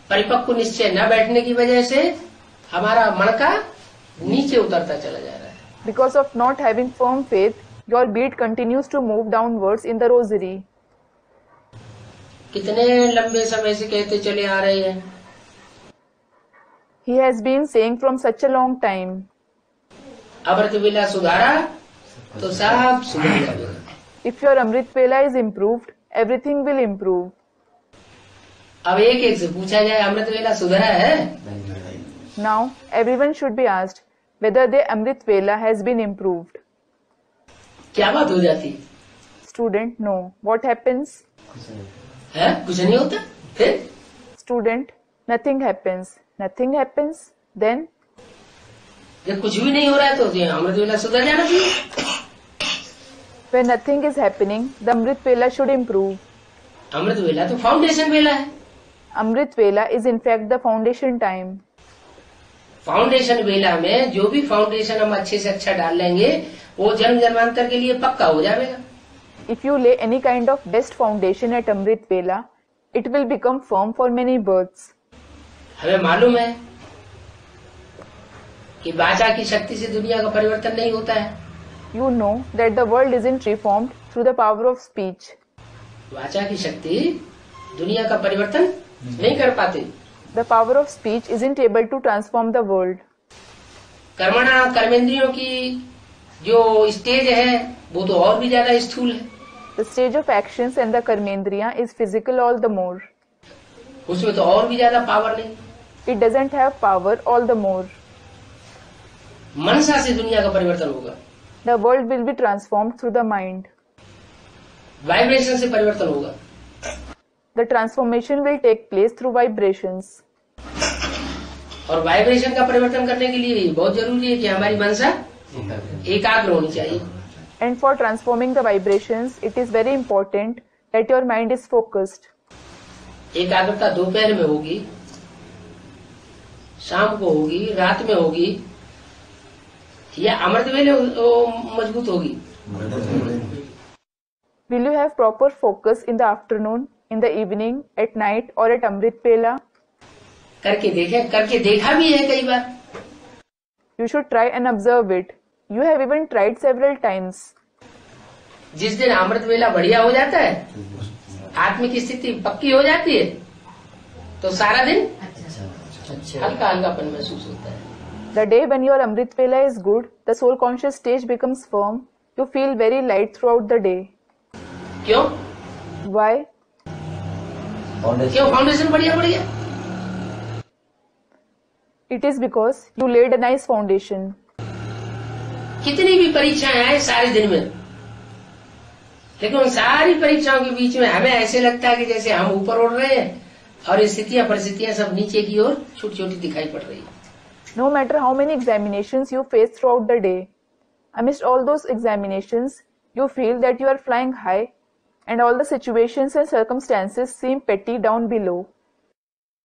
परिपक्व निश्चय न बैठने की वजह से हमारा मणका नीचे उतरता चला जा रहा है। Because of not having firm faith, your beat continues to move downwards in the rosary. कितने लंबे समय से कहते चले आ रहे हैं। He has been saying from such a long time. अमृत वेला सुधारा तो सब सुधर जाएगा। If your Amrit Vela is improved, everything will improve. अब एक एक से पूछा जाए अमृत वेला सुधरा है? Now, everyone should be asked whether their Amrit Vela has been improved. क्या बात हो जाती? Student, no. What happens? है कुछ नहीं होता। फिर Student, nothing happens. Nothing happens. Then, जब कुछ भी नहीं हो रहा है तो ये अमृत वेला सुधर जाना चाहिए। when nothing is happening, the Amrit Vela should improve. अमृत वेला तो फाउंडेशन वेला है। Amrit Vela is in fact the foundation time. Foundation वेला में जो भी फाउंडेशन हम अच्छे से अच्छा डाल लेंगे वो जन्म जन्मांतर के लिए पक्का हो जाएगा। If you lay any kind of best foundation at Amrit Vela, it will become firm for many births. हमें मालूम है कि वाचा की शक्ति से दुनिया का परिवर्तन नहीं होता है। You know that the world isn't reformed through the power of speech. वाचा की शक्ति दुनिया का परिवर्तन नहीं कर पाती। The power of speech isn't able to transform the world. कर्मणा कर्मेंद्रियों की जो स्टेज है वो तो और भी ज्यादा स्थूल है। The stage of actions and the karmendriya is physical all the more. उसमें तो और भी ज्यादा पावर नहीं। It doesn't have power all the more. मनसा से दुनिया का परिवर्तन होगा। The world will be transformed through the mind. Vibration से परिवर्तन होगा। The transformation will take place through vibrations. और वाइब्रेशन का परिवर्तन करने के लिए बहुत जरूरी है कि हमारी मनसा एकाग्र होनी चाहिए। And for transforming the vibrations, it is very important that your mind is focused. एकाग्रता दोपहर में होगी, शाम को होगी, रात में होगी या अमृत वेले मजबूत होगी। Will you have proper focus in the afternoon, in the evening, at night or at Amrit Vela? करके देखा भी है कई बार। You should try and observe it. You have even tried several times. जिस दिन अमृत वेला बढ़िया हो जाता है, आत्मिक स्थिति पक्की हो जाती है, तो सारा दिन हल्का हल्कापन महसूस होता है। The day when your Amrit Vela is good, the soul conscious stage becomes firm. You feel very light throughout the day. क्यों? Why? क्यों फाउंडेशन बढ़िया? It is because you laid a nice foundation. कितनी भी परीक्षाएं आए सारे दिन में, लेकिन उन सारी परीक्षाओं के बीच में हमें ऐसे लगता है कि जैसे हम ऊपर उड़ रहे हैं और स्थितियां परिस्थितियां सब नीचे की ओर छोटी छोटी दिखाई पड़ रही है। No matter how many examinations you face throughout the day, amidst all those examinations, you feel that you are flying high and all the situations and circumstances seem petty down below.